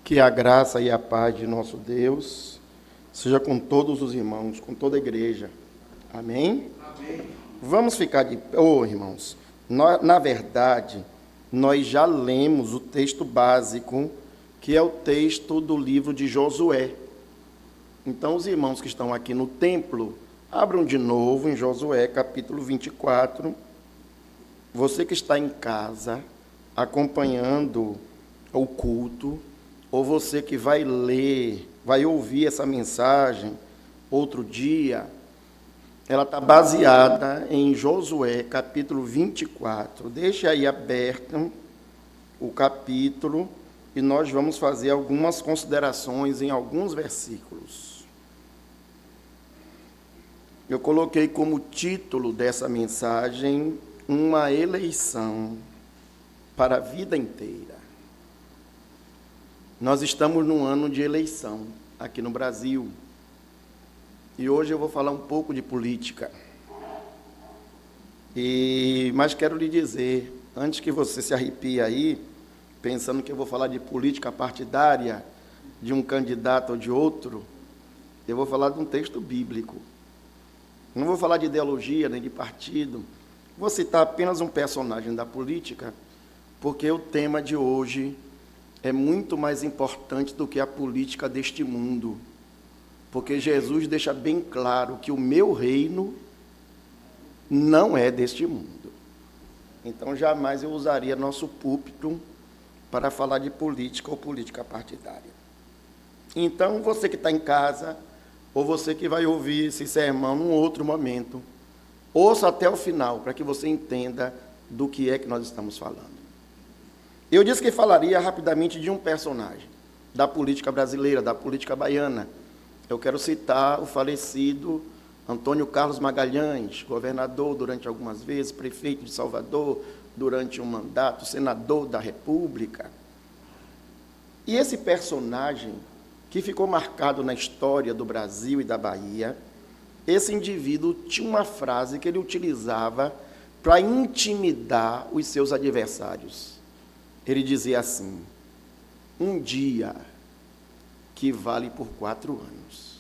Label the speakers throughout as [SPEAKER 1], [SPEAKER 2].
[SPEAKER 1] Que a graça e a paz de nosso Deus seja com todos os irmãos, com toda a igreja. Amém? Amém. Vamos ficar de pé. Irmãos, na verdade, nós já lemos o texto básico, que é o texto do livro de Josué. Então, os irmãos que estão aqui no templo, abram de novo em Josué, capítulo 24. Você que está em casa, acompanhando o culto, ou você que vai ler, vai ouvir essa mensagem outro dia, ela está baseada em Josué, capítulo 24. Deixe aí aberto o capítulo e nós vamos fazer algumas considerações em alguns versículos. Eu coloquei como título dessa mensagem, uma eleição para a vida inteira. Nós estamos num ano de eleição aqui no Brasil. E hoje eu vou falar um pouco de política. Mas quero lhe dizer, antes que você se arrepie aí, pensando que eu vou falar de política partidária, de um candidato ou de outro, eu vou falar de um texto bíblico. Não vou falar de ideologia nem de partido. Vou citar apenas um personagem da política, porque o tema de hoje é muito mais importante do que a política deste mundo, porque Jesus deixa bem claro que o meu reino não é deste mundo. Então, jamais eu usaria nosso púlpito para falar de política ou política partidária. Então, você que está em casa, ou você que vai ouvir esse sermão num outro momento, ouça até o final, para que você entenda do que é que nós estamos falando. Eu disse que falaria rapidamente de um personagem da política brasileira, da política baiana. Eu quero citar o falecido Antônio Carlos Magalhães, governador durante algumas vezes, prefeito de Salvador durante um mandato, senador da República. E esse personagem, que ficou marcado na história do Brasil e da Bahia, esse indivíduo tinha uma frase que ele utilizava para intimidar os seus adversários. Ele dizia assim: um dia que vale por 4 anos.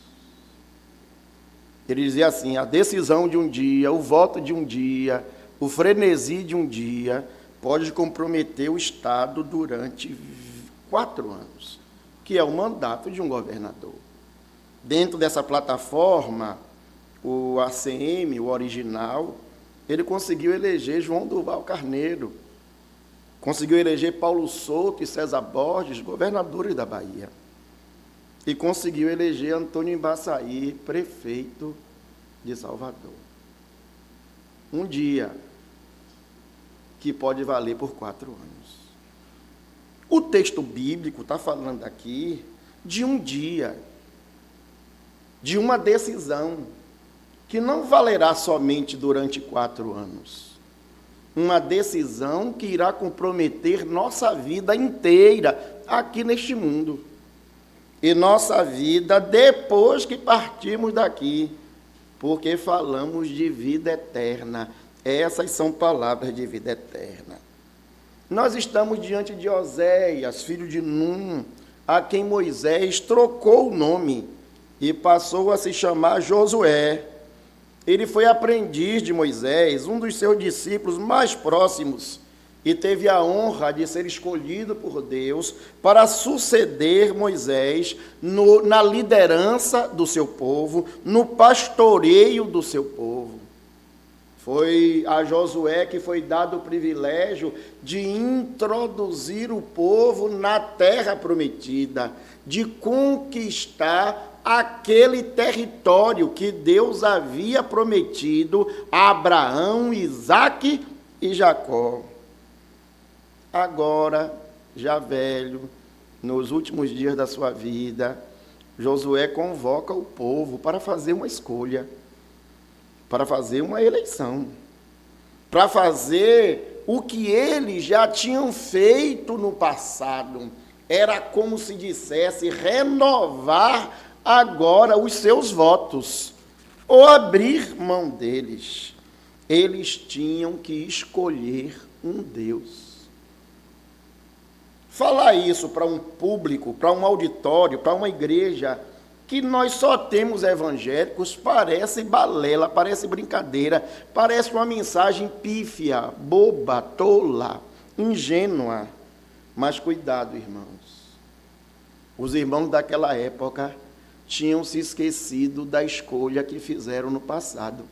[SPEAKER 1] Ele dizia assim: a decisão de um dia, o voto de um dia, o frenesi de um dia, pode comprometer o Estado durante 4 anos, que é o mandato de um governador. Dentro dessa plataforma, o ACM, o original, ele conseguiu eleger João Durval Carneiro, conseguiu eleger Paulo Souto e César Borges, governadores da Bahia. E conseguiu eleger Antônio Embaçaí, prefeito de Salvador. Um dia que pode valer por 4 anos. O texto bíblico está falando aqui de um dia, de uma decisão, que não valerá somente durante 4 anos. Uma decisão que irá comprometer nossa vida inteira aqui neste mundo. E nossa vida depois que partirmos daqui, porque falamos de vida eterna. Essas são palavras de vida eterna. Nós estamos diante de Oséias, filho de Num, a quem Moisés trocou o nome e passou a se chamar Josué. Ele foi aprendiz de Moisés, um dos seus discípulos mais próximos, e teve a honra de ser escolhido por Deus para suceder Moisés na liderança do seu povo, no pastoreio do seu povo. Foi a Josué que foi dado o privilégio de introduzir o povo na terra prometida, de conquistar aquele território que Deus havia prometido a Abraão, Isaque e Jacó. Agora, já velho, nos últimos dias da sua vida, Josué convoca o povo para fazer uma escolha, para fazer uma eleição, para fazer o que eles já tinham feito no passado. Era como se dissesse renovar agora os seus votos, ou abrir mão deles. Eles tinham que escolher um Deus. falar isso para um público, para um auditório, para uma igreja, que nós só temos evangélicos, parece balela, parece brincadeira, parece uma mensagem pífia, boba, tola, ingênua. Mas cuidado, irmãos. Os irmãos daquela época tinham se esquecido da escolha que fizeram no passado.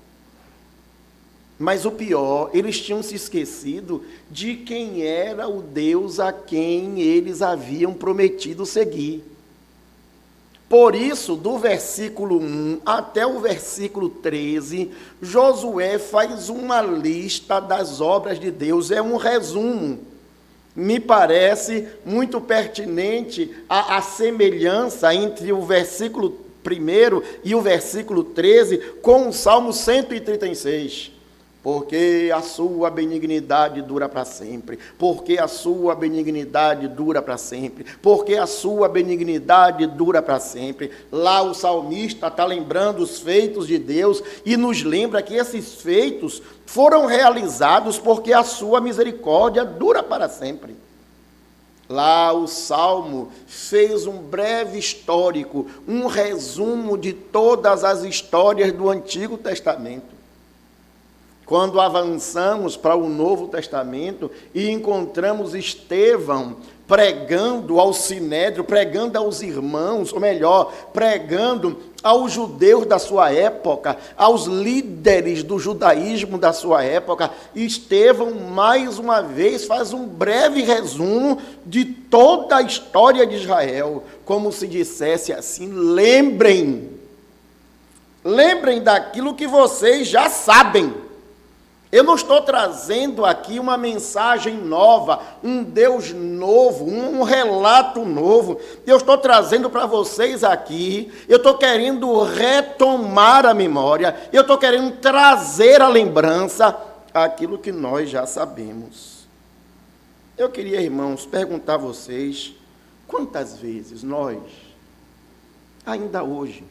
[SPEAKER 1] Mas o pior, eles tinham se esquecido de quem era o Deus a quem eles haviam prometido seguir. Por isso, do versículo 1 até o versículo 13, Josué faz uma lista das obras de Deus, é um resumo. Me parece muito pertinente a semelhança entre o versículo 1 e o versículo 13 com o Salmo 136. Porque a sua benignidade dura para sempre, porque a sua benignidade dura para sempre, porque a sua benignidade dura para sempre. Lá o salmista está lembrando os feitos de Deus e nos lembra que esses feitos foram realizados porque a sua misericórdia dura para sempre. Lá o Salmo fez um breve histórico, um resumo de todas as histórias do Antigo Testamento. Quando avançamos para o Novo Testamento e encontramos Estevão pregando ao Sinédrio, pregando aos irmãos, ou melhor, pregando aos judeus da sua época, aos líderes do judaísmo da sua época, Estevão, mais uma vez, faz um breve resumo de toda a história de Israel, como se dissesse assim: lembrem daquilo que vocês já sabem. Eu não estou trazendo aqui uma mensagem nova, um Deus novo, um relato novo. Eu estou trazendo para vocês aqui, eu estou querendo retomar a memória, eu estou querendo trazer a lembrança aquilo que nós já sabemos. Eu queria, irmãos, perguntar a vocês, quantas vezes nós, ainda hoje,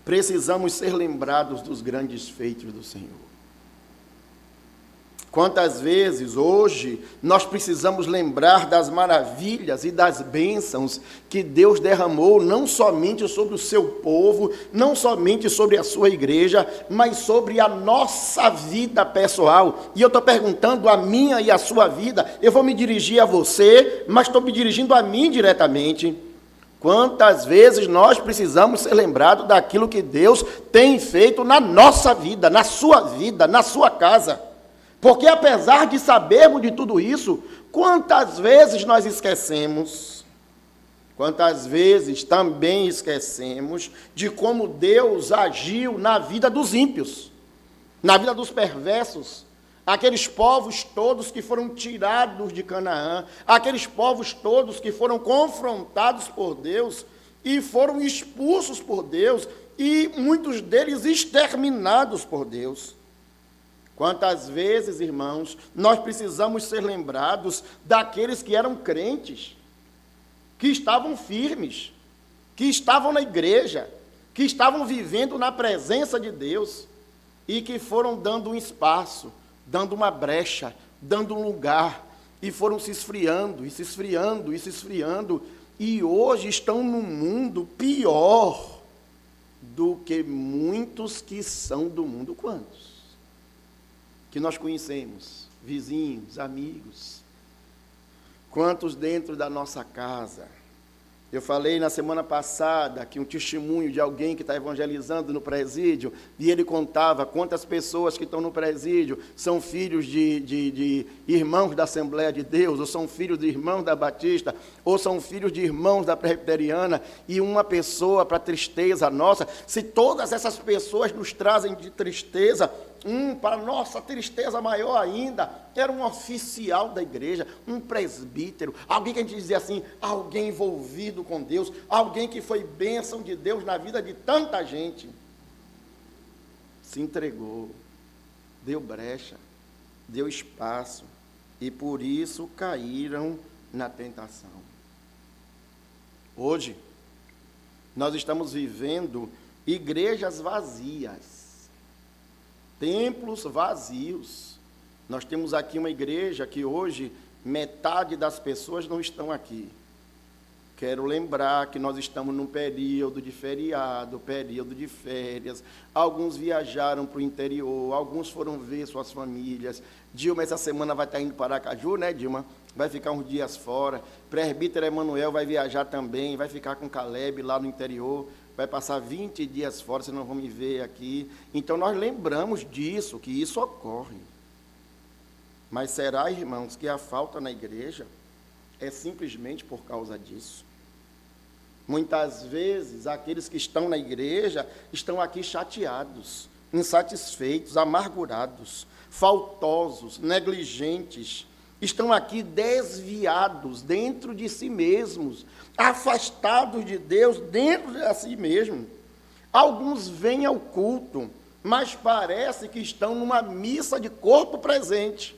[SPEAKER 1] precisamos ser lembrados dos grandes feitos do Senhor? Quantas vezes hoje nós precisamos lembrar das maravilhas e das bênçãos que Deus derramou não somente sobre o seu povo, não somente sobre a sua igreja, mas sobre a nossa vida pessoal. E eu estou perguntando a minha e a sua vida, eu vou me dirigir a você, mas estou me dirigindo a mim diretamente. Quantas vezes nós precisamos ser lembrados daquilo que Deus tem feito na nossa vida, na sua casa? Porque apesar de sabermos de tudo isso, quantas vezes nós esquecemos? Quantas vezes também esquecemos de como Deus agiu na vida dos ímpios, na vida dos perversos, aqueles povos todos que foram tirados de Canaã, aqueles povos todos que foram confrontados por Deus e foram expulsos por Deus e muitos deles exterminados por Deus. Quantas vezes, irmãos, nós precisamos ser lembrados daqueles que eram crentes, que estavam firmes, que estavam na igreja, que estavam vivendo na presença de Deus e que foram dando um espaço, dando uma brecha, dando um lugar e foram se esfriando, e se esfriando, e se esfriando, e hoje estão num mundo pior do que muitos que são do mundo. Quantos? Que nós conhecemos, vizinhos, amigos, quantos dentro da nossa casa. Eu falei na semana passada que um testemunho de alguém que está evangelizando no presídio, e ele contava quantas pessoas que estão no presídio são filhos de irmãos da Assembleia de Deus, ou são filhos de irmãos da Batista, ou são filhos de irmãos da Presbiteriana, e uma pessoa, para tristeza nossa, se todas essas pessoas nos trazem de tristeza, para nossa tristeza maior ainda, era um oficial da igreja, um presbítero, alguém que a gente dizia assim, alguém envolvido com Deus, alguém que foi bênção de Deus na vida de tanta gente. Se entregou, deu brecha, deu espaço, e por isso caíram na tentação. Hoje, nós estamos vivendo igrejas vazias, templos vazios. Nós temos aqui uma igreja que hoje metade das pessoas não estão aqui. Quero lembrar que nós estamos num período de feriado, período de férias. Alguns viajaram para o interior, alguns foram ver suas famílias. Dilma, essa semana vai estar indo para Aracaju, né, Dilma? Vai ficar uns dias fora. Presbítero Emanuel vai viajar também, vai ficar com Caleb lá no interior. Vai passar 20 dias fora, vocês não vão me ver aqui. Então, nós lembramos disso, que isso ocorre. Mas será, irmãos, que a falta na igreja é simplesmente por causa disso? Muitas vezes, aqueles que estão na igreja estão aqui chateados, insatisfeitos, amargurados, faltosos, negligentes, estão aqui desviados dentro de si mesmos, afastados de Deus dentro de si mesmo. Alguns vêm ao culto, mas parece que estão numa missa de corpo presente.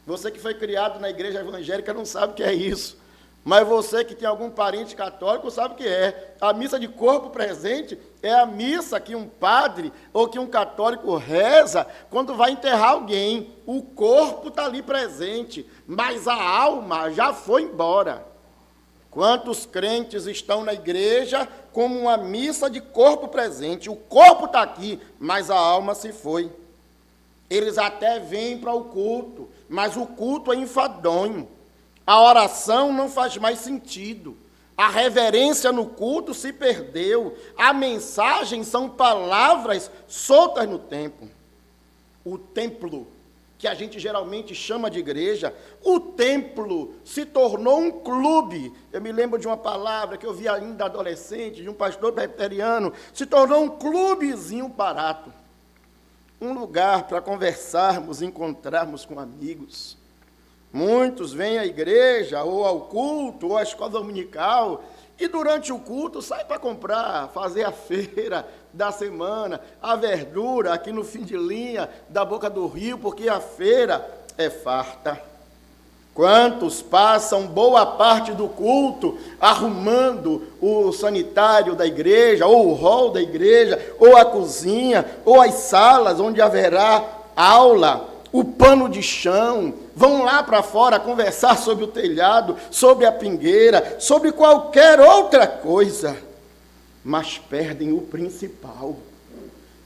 [SPEAKER 1] Você que foi criado na igreja evangélica não sabe o que é isso. Mas você que tem algum parente católico sabe o que é. A missa de corpo presente é a missa que um padre ou que um católico reza quando vai enterrar alguém. O corpo está ali presente, mas a alma já foi embora. Quantos crentes estão na igreja como uma missa de corpo presente? O corpo está aqui, mas a alma se foi. Eles até vêm para o culto, mas o culto é enfadonho. A oração não faz mais sentido. A reverência no culto se perdeu. A mensagem são palavras soltas no tempo. O templo, que a gente geralmente chama de igreja, o templo se tornou um clube. Eu me lembro de uma palavra que eu vi ainda adolescente, de um pastor presbiteriano, se tornou um clubezinho barato. Um lugar para conversarmos, encontrarmos com amigos. Muitos vêm à igreja, ou ao culto, ou à escola dominical, e durante o culto saem para comprar, fazer a feira da semana, a verdura aqui no fim de linha da boca do rio, porque a feira é farta. Quantos passam boa parte do culto arrumando o sanitário da igreja, ou o hall da igreja, ou a cozinha, ou as salas onde haverá aula, o pano de chão, vão lá para fora conversar sobre o telhado, sobre a pingueira, sobre qualquer outra coisa, mas perdem o principal,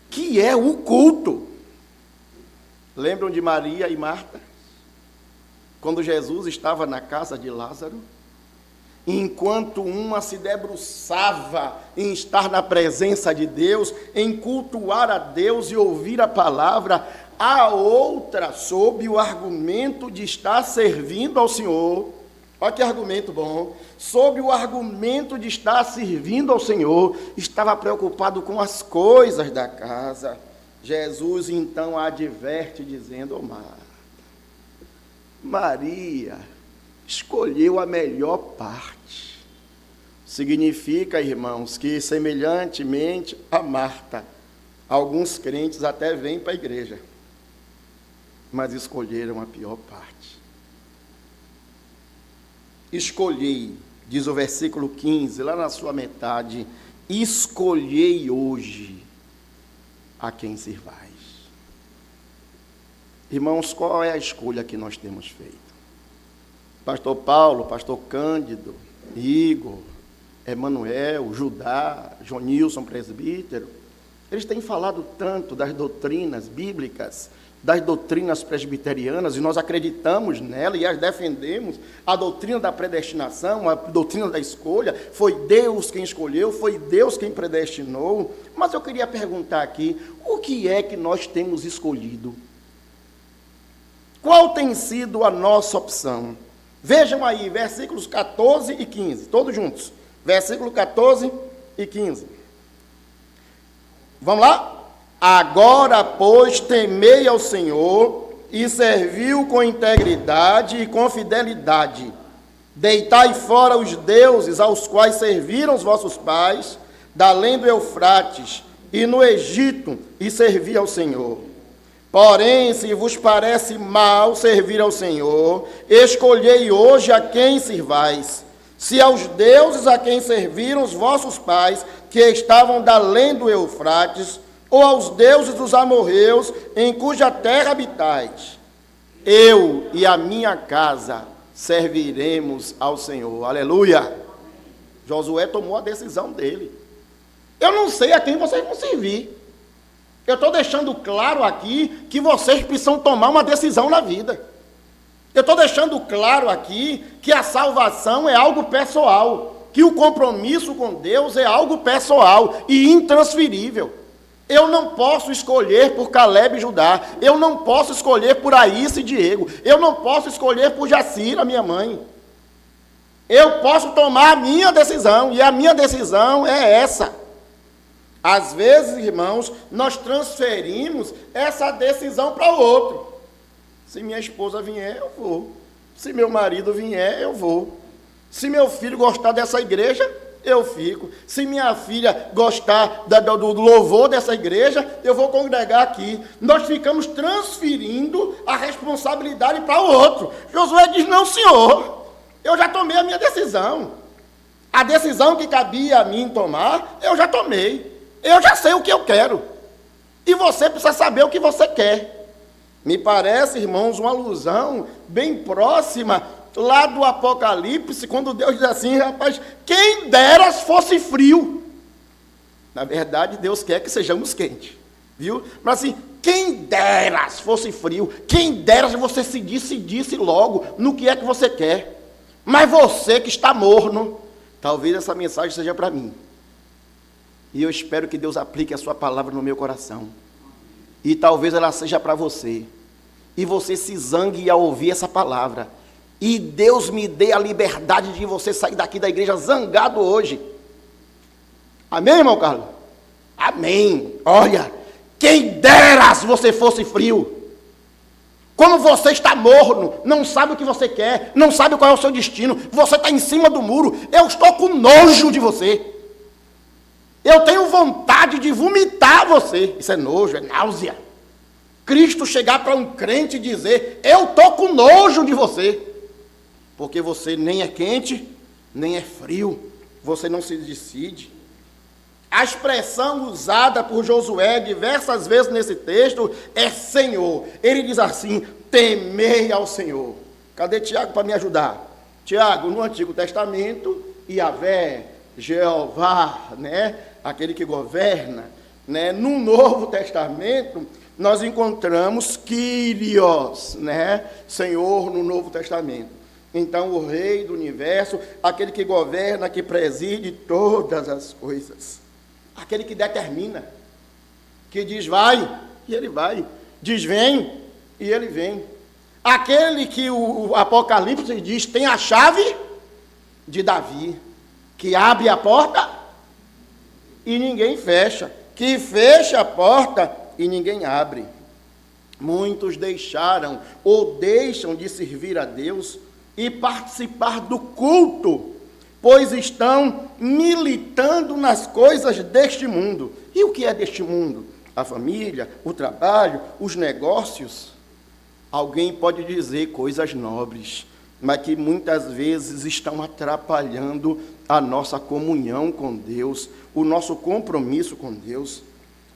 [SPEAKER 1] que é o culto. Lembram de Maria e Marta? Quando Jesus estava na casa de Lázaro, enquanto uma se debruçava em estar na presença de Deus, em cultuar a Deus e ouvir a palavra, a outra, sob o argumento de estar servindo ao Senhor, olha que argumento bom, sob o argumento de estar servindo ao Senhor, estava preocupado com as coisas da casa. Jesus então a adverte dizendo: Maria escolheu a melhor parte. Significa, irmãos, que semelhantemente a Marta, alguns crentes até vêm para a igreja, mas escolheram a pior parte. Escolhei, diz o versículo 15, lá na sua metade, escolhei hoje a quem servais. Irmãos, qual é a escolha que nós temos feito? Pastor Paulo, pastor Cândido, Igor, Emanuel, Judá, Jonilson, presbítero, eles têm falado tanto das doutrinas bíblicas, das doutrinas presbiterianas, e nós acreditamos nela e as defendemos. A doutrina da predestinação, a doutrina da escolha, foi Deus quem escolheu, foi Deus quem predestinou. Mas eu queria perguntar aqui, o que é que nós temos escolhido? Qual tem sido a nossa opção? Vejam aí, versículos 14 e 15, todos juntos. Versículo 14 e 15. Vamos lá? Agora, pois, temei ao Senhor e serviu com integridade e com fidelidade. Deitai fora os deuses aos quais serviram os vossos pais, da além do Eufrates e no Egito, e servi ao Senhor. Porém, se vos parece mal servir ao Senhor, escolhei hoje a quem servais. Se aos deuses a quem serviram os vossos pais, que estavam da além do Eufrates, ou aos deuses dos amorreus, em cuja terra habitais. Eu e a minha casa serviremos ao Senhor. Aleluia! Josué tomou a decisão dele. Eu não sei a quem vocês vão servir. Eu estou deixando claro aqui que vocês precisam tomar uma decisão na vida. Eu estou deixando claro aqui que a salvação é algo pessoal, que o compromisso com Deus é algo pessoal e intransferível. Eu não posso escolher por Caleb e Judá, eu não posso escolher por Aíssa e Diego, eu não posso escolher por Jacira, minha mãe. Eu posso tomar a minha decisão, e a minha decisão é essa. Às vezes, irmãos, nós transferimos essa decisão para o outro. Se minha esposa vier, eu vou. Se meu marido vier, eu vou. Se meu filho gostar dessa igreja, eu fico. Se minha filha gostar do louvor dessa igreja, eu vou congregar aqui. Nós ficamos transferindo a responsabilidade para o outro. Josué diz, não, senhor, eu já tomei a minha decisão. A decisão que cabia a mim tomar, eu já tomei. Eu já sei o que eu quero. E você precisa saber o que você quer. Me parece, irmãos, uma alusão bem próxima lá do Apocalipse, quando Deus diz assim, rapaz, quem dera fosse frio. Na verdade, Deus quer que sejamos quentes, viu? Mas assim, quem dera fosse frio, quem dera você se decidisse logo no que é que você quer. Mas você que está morno, talvez essa mensagem seja para mim. E eu espero que Deus aplique a sua palavra no meu coração. E talvez ela seja para você. E você se zangue ao ouvir essa palavra. E Deus me dê a liberdade de você sair daqui da igreja zangado hoje. Amém, irmão Carlos? Amém. Olha, quem dera se você fosse frio. Como você está morno, não sabe o que você quer, não sabe qual é o seu destino, você está em cima do muro, eu estou com nojo de você. Eu tenho vontade de vomitar você. Isso é nojo, é náusea. Cristo chegar para um crente e dizer, eu estou com nojo de você. Porque você nem é quente, nem é frio. Você não se decide. A expressão usada por Josué diversas vezes nesse texto é Senhor. Ele diz assim, temei ao Senhor. Cadê Tiago para me ajudar? Tiago, no Antigo Testamento, Yahvé, Jeová, né? Aquele que governa, né? No Novo Testamento, nós encontramos Kyrios, né? Senhor no Novo Testamento. Então, o Rei do Universo, aquele que governa, que preside todas as coisas. Aquele que determina, que diz vai, e ele vai. Diz vem, e ele vem. Aquele que o Apocalipse diz tem a chave de Davi, que abre a porta e ninguém fecha, que fecha a porta e ninguém abre. Muitos deixaram ou deixam de servir a Deus e participar do culto, pois estão militando nas coisas deste mundo. E o que é deste mundo? A família, o trabalho, os negócios. Alguém pode dizer coisas nobres, mas que muitas vezes estão atrapalhando a nossa comunhão com Deus, o nosso compromisso com Deus.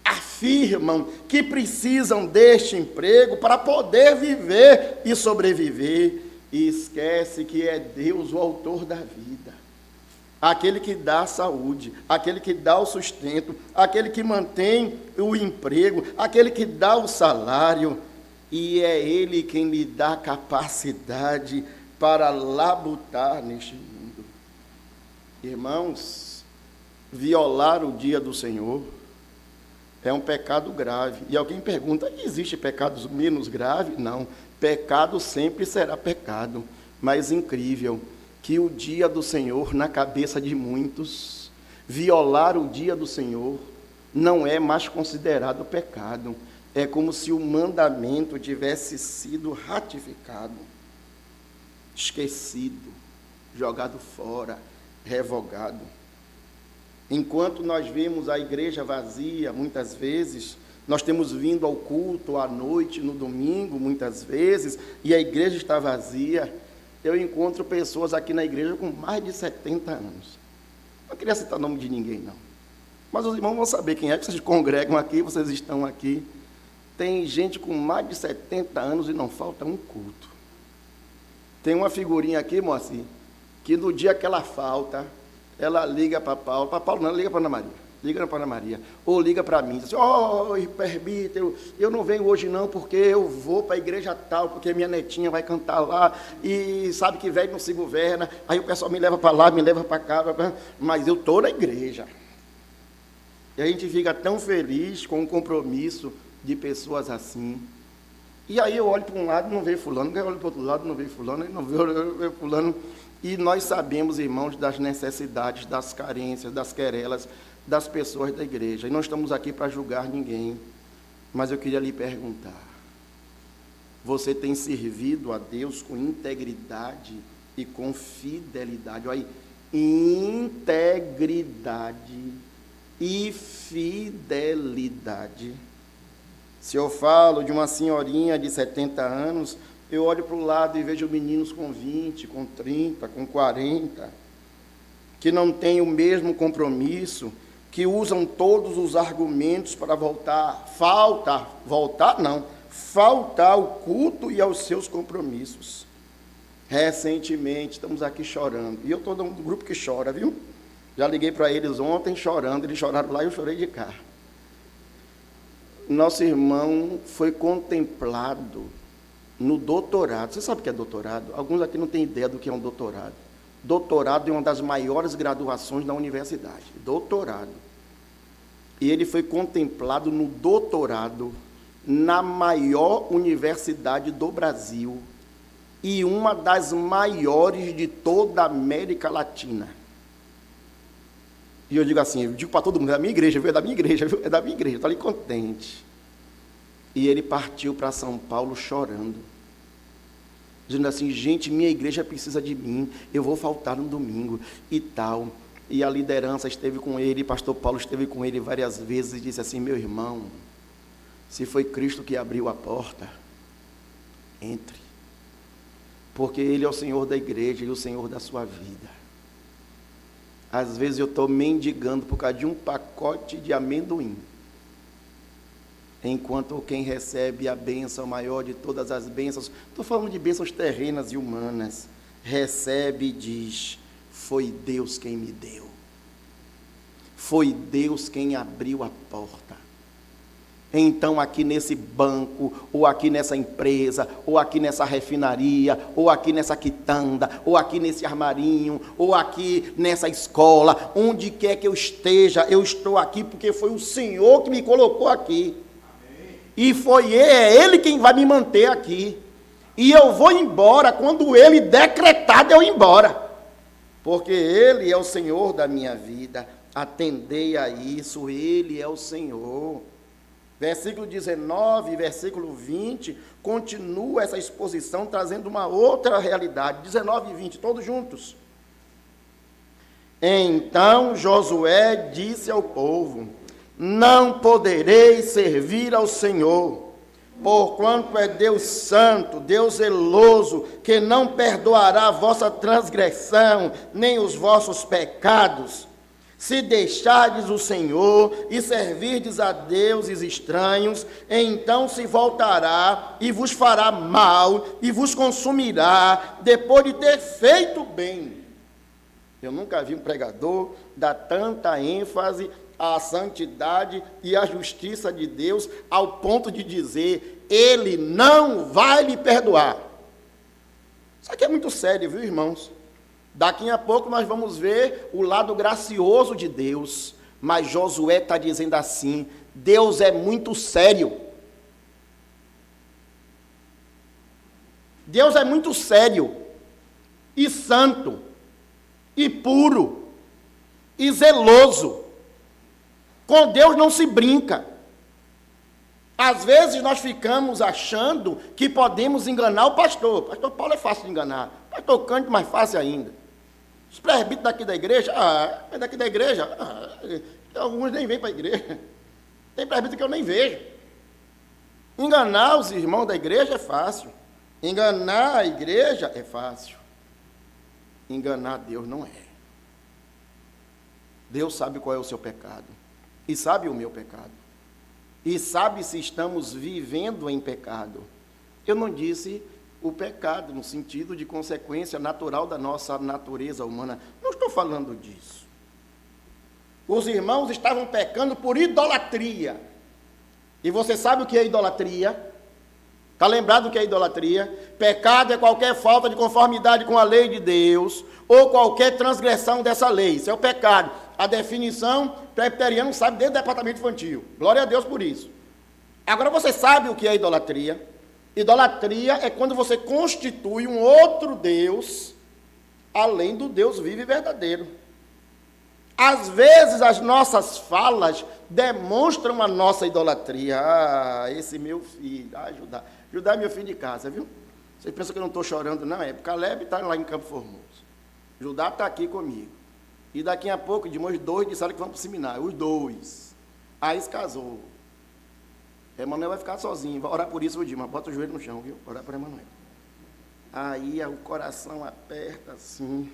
[SPEAKER 1] Afirmam que precisam deste emprego para poder viver e sobreviver, e esquece que é Deus o autor da vida, aquele que dá a saúde, aquele que dá o sustento, aquele que mantém o emprego, aquele que dá o salário, e é Ele quem lhe dá capacidade para labutar neste mundo. Irmãos, violar o dia do Senhor é um pecado grave. E alguém pergunta, existe pecados menos graves? Não, pecado sempre será pecado, mas incrível que o dia do Senhor, na cabeça de muitos, violar o dia do Senhor não é mais considerado pecado. É como se o mandamento tivesse sido ratificado, esquecido, jogado fora, revogado. Enquanto nós vemos a igreja vazia, muitas vezes, nós temos vindo ao culto à noite, no domingo, muitas vezes, e a igreja está vazia. Eu encontro pessoas aqui na igreja com mais de 70 anos. Não queria citar o nome de ninguém, não. Mas os irmãos vão saber quem é, que vocês congregam aqui, vocês estão aqui. Tem gente com mais de 70 anos e não falta um culto. Tem uma figurinha aqui, Moacir, que no dia que ela falta, ela liga para Paulo não, liga para Ana Maria. Liga para Ana Maria, ou liga para mim, diz assim, presbítero, eu não venho hoje não, porque eu vou para a igreja tal, porque minha netinha vai cantar lá, e sabe que velho não se governa, aí o pessoal me leva para lá, me leva para cá, mas eu estou na igreja. E a gente fica tão feliz com o compromisso de pessoas assim. E aí eu olho para um lado e não vejo fulano, eu olho para o outro lado e não vejo fulano, e não vejo fulano. E nós sabemos, irmãos, das necessidades, das carências, das querelas das pessoas da igreja. E não estamos aqui para julgar ninguém. Mas eu queria lhe perguntar, você tem servido a Deus com integridade e com fidelidade? Olha aí, integridade e fidelidade. Se eu falo de uma senhorinha de 70 anos, eu olho para o lado e vejo meninos com 20, com 30, com 40, que não têm o mesmo compromisso, que usam todos os argumentos para faltar ao culto e aos seus compromissos. Recentemente, estamos aqui chorando, e eu estou num grupo que chora, viu? Já liguei para eles ontem chorando, eles choraram lá e eu chorei de cá. Nosso irmão foi contemplado no doutorado. Você sabe o que é doutorado? Alguns aqui não têm ideia do que é um doutorado. Doutorado é uma das maiores graduações da universidade. Doutorado. E ele foi contemplado no doutorado na maior universidade do Brasil e uma das maiores de toda a América Latina. E eu digo assim, eu digo para todo mundo, é da minha igreja, viu? É da minha igreja, viu? É da minha igreja, estou ali contente. E ele partiu para São Paulo chorando, dizendo assim, gente, minha igreja precisa de mim, eu vou faltar no domingo e tal. E a liderança esteve com ele, pastor Paulo esteve com ele várias vezes e disse assim, meu irmão, se foi Cristo que abriu a porta, entre. Porque Ele é o Senhor da igreja e o Senhor da sua vida. Às vezes eu estou mendigando por causa de um pacote de amendoim, enquanto quem recebe a bênção maior de todas as bênçãos, estou falando de bênçãos terrenas e humanas, recebe e diz, foi Deus quem me deu, foi Deus quem abriu a porta. Então aqui nesse banco, ou aqui nessa empresa, ou aqui nessa refinaria, ou aqui nessa quitanda, ou aqui nesse armarinho, ou aqui nessa escola, onde quer que eu esteja, eu estou aqui porque foi o Senhor que me colocou aqui. Amém. E é Ele quem vai me manter aqui. E eu vou embora quando Ele decretar de eu ir embora. Porque Ele é o Senhor da minha vida. Atendei a isso, Ele é o Senhor. Versículo 19, versículo 20, continua essa exposição trazendo uma outra realidade. 19 e 20, todos juntos. Então Josué disse ao povo, não podereis servir ao Senhor, porquanto é Deus santo, Deus zeloso, que não perdoará a vossa transgressão, nem os vossos pecados. Se deixardes o Senhor e servirdes a deuses estranhos, então se voltará e vos fará mal e vos consumirá, depois de ter feito bem. Eu nunca vi um pregador dar tanta ênfase à santidade e à justiça de Deus, ao ponto de dizer, Ele não vai lhe perdoar. Isso aqui é muito sério, viu, irmãos? Daqui a pouco nós vamos ver o lado gracioso de Deus, mas Josué está dizendo assim, Deus é muito sério. Deus é muito sério, e santo, e puro, e zeloso. Com Deus não se brinca. Às vezes nós ficamos achando que podemos enganar o pastor. Pastor Paulo é fácil de enganar, pastor Cândido mais fácil ainda. Os presbíteros daqui da igreja, é daqui da igreja, alguns nem vêm para a igreja. Tem presbítero que eu nem vejo. Enganar os irmãos da igreja é fácil. Enganar a igreja é fácil. Enganar Deus não é. Deus sabe qual é o seu pecado. E sabe o meu pecado. E sabe se estamos vivendo em pecado. Eu não disse o pecado, no sentido de consequência natural da nossa natureza humana. Não estou falando disso. Os irmãos estavam pecando por idolatria. E você sabe o que é idolatria? Está lembrado do que é idolatria? Pecado é qualquer falta de conformidade com a lei de Deus, ou qualquer transgressão dessa lei. Isso é o pecado. A definição, presbiteriano sabe desde o departamento infantil. Glória a Deus por isso. Agora você sabe o que é idolatria? Idolatria é quando você constitui um outro Deus, além do Deus vivo e verdadeiro. Às vezes as nossas falas demonstram a nossa idolatria. Esse meu filho, Judá é meu filho de casa, viu? Você pensa que eu não estou chorando, não? É porque Caleb está lá em Campo Formoso. Judá está aqui comigo. E daqui a pouco, de uns 2 disseram que vão para o seminário, os 2. Aí se casou. Emanuel vai ficar sozinho, vai orar por isso o dia, mas bota o joelho no chão, viu? Orar por Emanuel. Aí o coração aperta assim.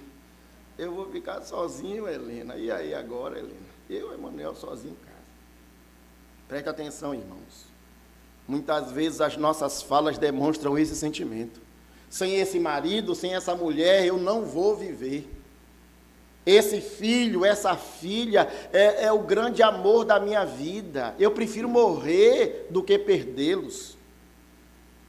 [SPEAKER 1] Eu vou ficar sozinho, Helena. E aí agora, Helena? Eu, Emanuel, sozinho em casa. Preste atenção, irmãos. Muitas vezes as nossas falas demonstram esse sentimento. Sem esse marido, sem essa mulher, eu não vou viver. Esse filho, essa filha, é o grande amor da minha vida. Eu prefiro morrer do que perdê-los.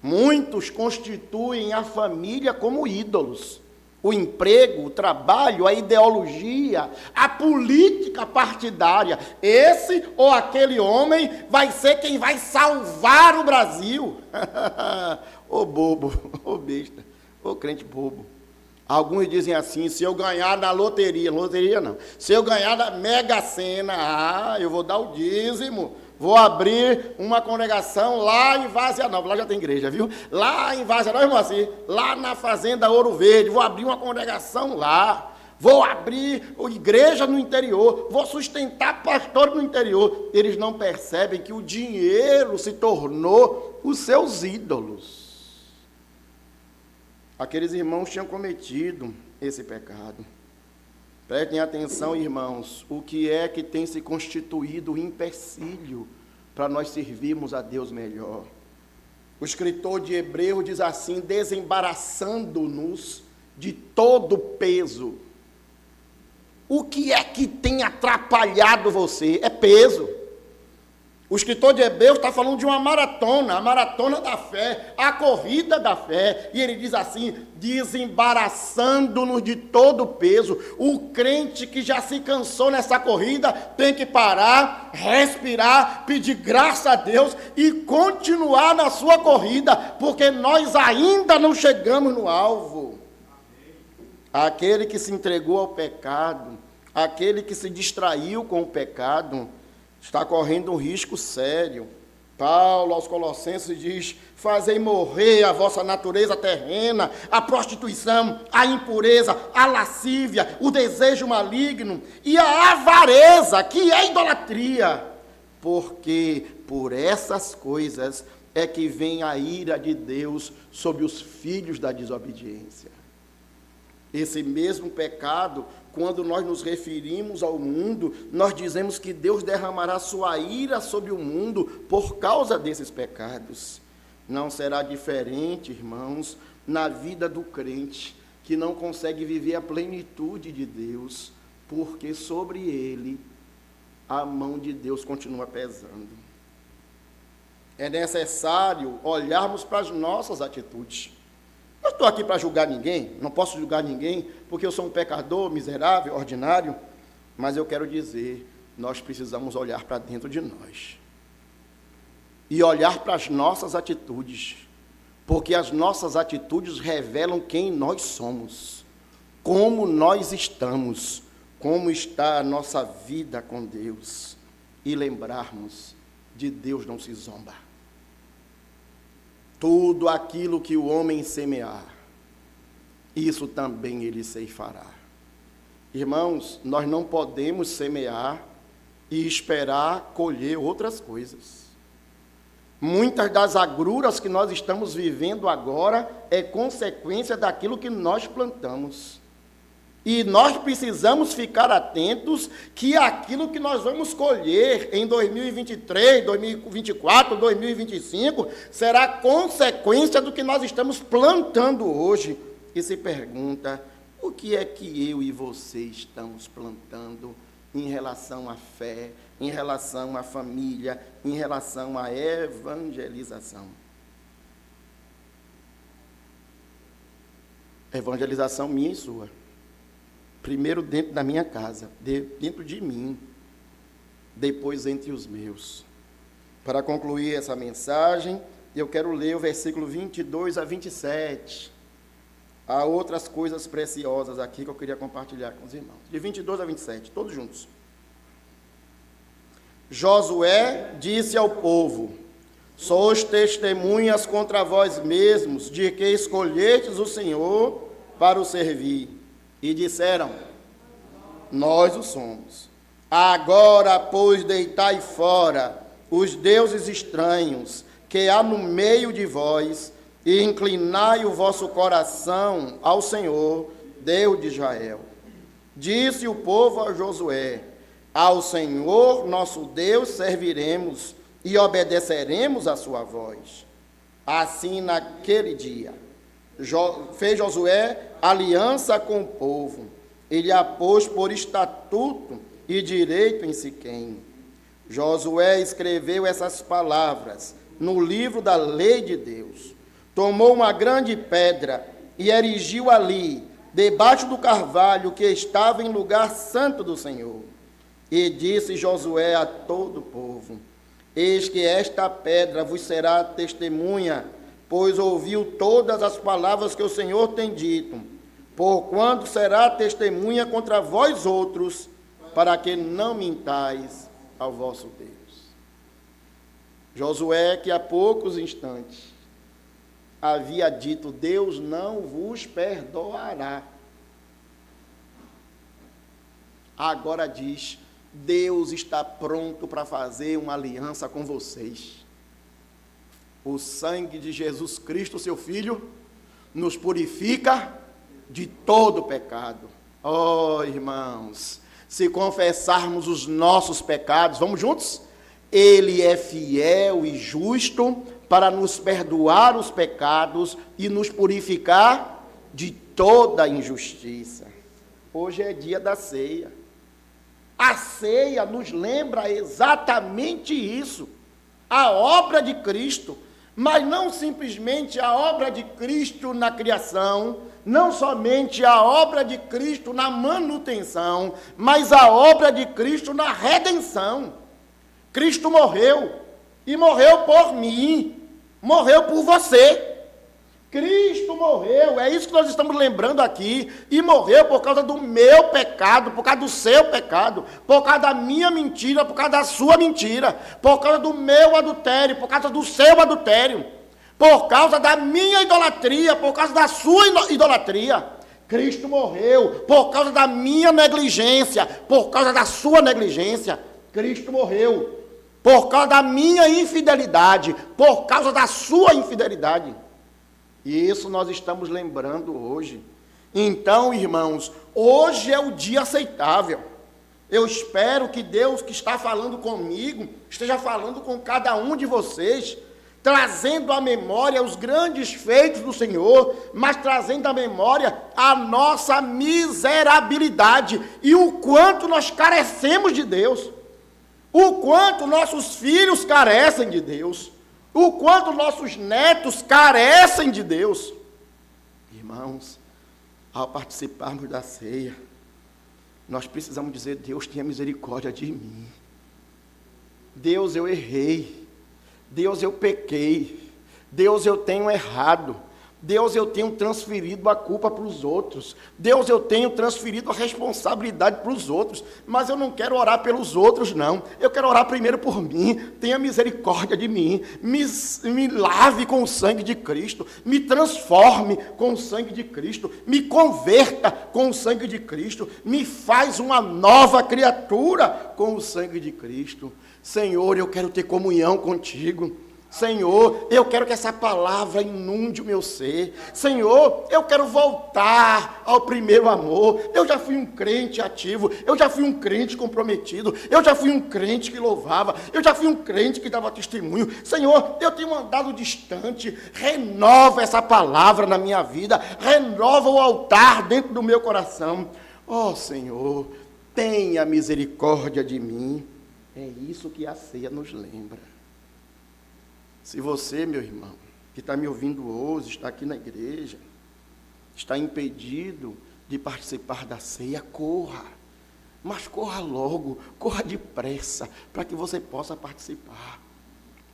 [SPEAKER 1] Muitos constituem a família como ídolos. O emprego, o trabalho, a ideologia, a política partidária. Esse ou aquele homem vai ser quem vai salvar o Brasil. Ô bobo, ô besta, ô crente bobo. Alguns dizem assim, se eu ganhar na loteria não, se eu ganhar na Mega Sena, eu vou dar o dízimo. Vou abrir uma congregação lá em Várzea Nova, lá já tem igreja, viu? Lá em Várzea Nova, irmão, assim, lá na Fazenda Ouro Verde, vou abrir uma congregação lá. Vou abrir igreja no interior, vou sustentar pastor no interior. Eles não percebem que o dinheiro se tornou os seus ídolos. Aqueles irmãos tinham cometido esse pecado. Prestem atenção, irmãos, o que é que tem se constituído empecilho para nós servirmos a Deus melhor? O escritor de Hebreus diz assim, desembaraçando-nos de todo o peso. O que é que tem atrapalhado você? É peso. O escritor de Hebreus está falando de uma maratona, a maratona da fé, a corrida da fé. E ele diz assim, desembaraçando-nos de todo o peso. O crente que já se cansou nessa corrida tem que parar, respirar, pedir graça a Deus e continuar na sua corrida, porque nós ainda não chegamos no alvo. Aquele que se entregou ao pecado, aquele que se distraiu com o pecado, está correndo um risco sério. Paulo aos Colossenses diz, fazei morrer a vossa natureza terrena, a prostituição, a impureza, a lascívia, o desejo maligno e a avareza, que é idolatria, porque por essas coisas é que vem a ira de Deus sobre os filhos da desobediência. Esse mesmo pecado, quando nós nos referimos ao mundo, nós dizemos que Deus derramará sua ira sobre o mundo por causa desses pecados. Não será diferente, irmãos, na vida do crente, que não consegue viver a plenitude de Deus, porque sobre ele a mão de Deus continua pesando. É necessário olharmos para as nossas atitudes. Eu estou aqui para julgar ninguém, não posso julgar ninguém, porque eu sou um pecador, miserável, ordinário, mas eu quero dizer, nós precisamos olhar para dentro de nós, e olhar para as nossas atitudes, porque as nossas atitudes revelam quem nós somos, como nós estamos, como está a nossa vida com Deus, e lembrarmos, de Deus não se zomba. Tudo aquilo que o homem semear, isso também ele ceifará. Irmãos, nós não podemos semear e esperar colher outras coisas. Muitas das agruras que nós estamos vivendo agora é consequência daquilo que nós plantamos. E nós precisamos ficar atentos que aquilo que nós vamos colher em 2023, 2024, 2025, será consequência do que nós estamos plantando hoje. E se pergunta, o que é que eu e você estamos plantando em relação à fé, em relação à família, em relação à evangelização? Evangelização minha e sua. Primeiro dentro da minha casa, dentro de mim, depois entre os meus. Para concluir essa mensagem, eu quero ler o versículo 22 a 27. Há outras coisas preciosas aqui que eu queria compartilhar com os irmãos. De 22 a 27, todos juntos. Josué disse ao povo: sois testemunhas contra vós mesmos, de que escolhestes o Senhor para o servir. E disseram: nós o somos. Agora, pois, deitai fora os deuses estranhos que há no meio de vós, e inclinai o vosso coração ao Senhor, Deus de Israel. Disse o povo a Josué: ao Senhor nosso Deus serviremos e obedeceremos a sua voz. Assim, naquele dia, fez Josué aliança com o povo. Ele a pôs por estatuto e direito em Siquém. Josué escreveu essas palavras no livro da lei de Deus. Tomou uma grande pedra e erigiu ali, debaixo do carvalho que estava em lugar santo do Senhor. E disse Josué a todo o povo: eis que esta pedra vos será testemunha, pois ouviu todas as palavras que o Senhor tem dito, porquanto será testemunha contra vós outros, para que não mintais ao vosso Deus. Josué, que há poucos instantes havia dito: Deus não vos perdoará, agora diz: Deus está pronto para fazer uma aliança com vocês. O sangue de Jesus Cristo, seu Filho, nos purifica de todo pecado. Oh, irmãos, se confessarmos os nossos pecados, vamos juntos? Ele é fiel e justo para nos perdoar os pecados e nos purificar de toda injustiça. Hoje é dia da ceia. A ceia nos lembra exatamente isso, a obra de Cristo, mas não simplesmente a obra de Cristo na criação, não somente a obra de Cristo na manutenção, mas a obra de Cristo na redenção. Cristo morreu, e morreu por mim, morreu por você. Cristo morreu, é isso que nós estamos lembrando aqui, e morreu por causa do meu pecado, por causa do seu pecado, por causa da minha mentira, por causa da sua mentira, por causa do meu adultério, por causa do seu adultério, por causa da minha idolatria, por causa da sua idolatria. Cristo morreu por causa da minha negligência, por causa da sua negligência. Cristo morreu por causa da minha infidelidade, por causa da sua infidelidade. E isso nós estamos lembrando hoje. Então, irmãos, hoje é o dia aceitável. Eu espero que Deus, que está falando comigo, esteja falando com cada um de vocês, trazendo à memória os grandes feitos do Senhor, mas trazendo à memória a nossa miserabilidade e o quanto nós carecemos de Deus, o quanto nossos filhos carecem de Deus, o quanto nossos netos carecem de Deus. Irmãos, ao participarmos da ceia, nós precisamos dizer: Deus, tenha misericórdia de mim. Deus, eu errei. Deus, eu pequei. Deus, eu tenho errado. Deus, eu tenho transferido a culpa para os outros. Deus, eu tenho transferido a responsabilidade para os outros. Mas eu não quero orar pelos outros, não. Eu quero orar primeiro por mim. Tenha misericórdia de mim. Me lave com o sangue de Cristo. Me transforme com o sangue de Cristo. Me converta com o sangue de Cristo. Me faz uma nova criatura com o sangue de Cristo. Senhor, eu quero ter comunhão contigo. Senhor, eu quero que essa palavra inunde o meu ser. Senhor, eu quero voltar ao primeiro amor. Eu já fui um crente ativo, eu já fui um crente comprometido, eu já fui um crente que louvava, eu já fui um crente que dava testemunho. Senhor, eu tenho andado distante. Renova essa palavra na minha vida, renova o altar dentro do meu coração. Ó Senhor, tenha misericórdia de mim. É isso que a ceia nos lembra. Se você, meu irmão, que está me ouvindo hoje, está aqui na igreja, está impedido de participar da ceia, corra. Mas corra logo, corra depressa, para que você possa participar.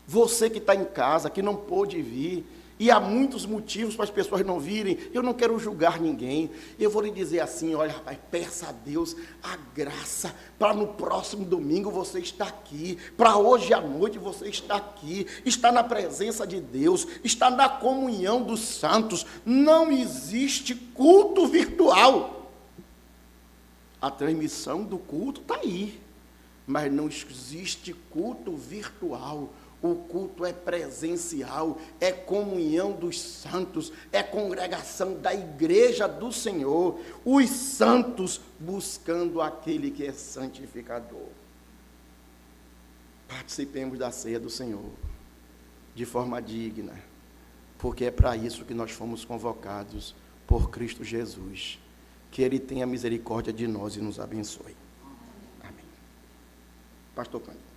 [SPEAKER 1] Você que está em casa, que não pôde vir, e há muitos motivos para as pessoas não virem, eu não quero julgar ninguém, eu vou lhe dizer assim, olha rapaz, peça a Deus a graça, para no próximo domingo você estar aqui, para hoje à noite você estar aqui, está na presença de Deus, está na comunhão dos santos. Não existe culto virtual. A transmissão do culto está aí, mas não existe culto virtual. O culto é presencial, é comunhão dos santos, é congregação da igreja do Senhor, os santos buscando aquele que é santificador. Participemos da ceia do Senhor, de forma digna, porque é para isso que nós fomos convocados por Cristo Jesus. Que Ele tenha misericórdia de nós e nos abençoe. Amém. Pastor Cândido.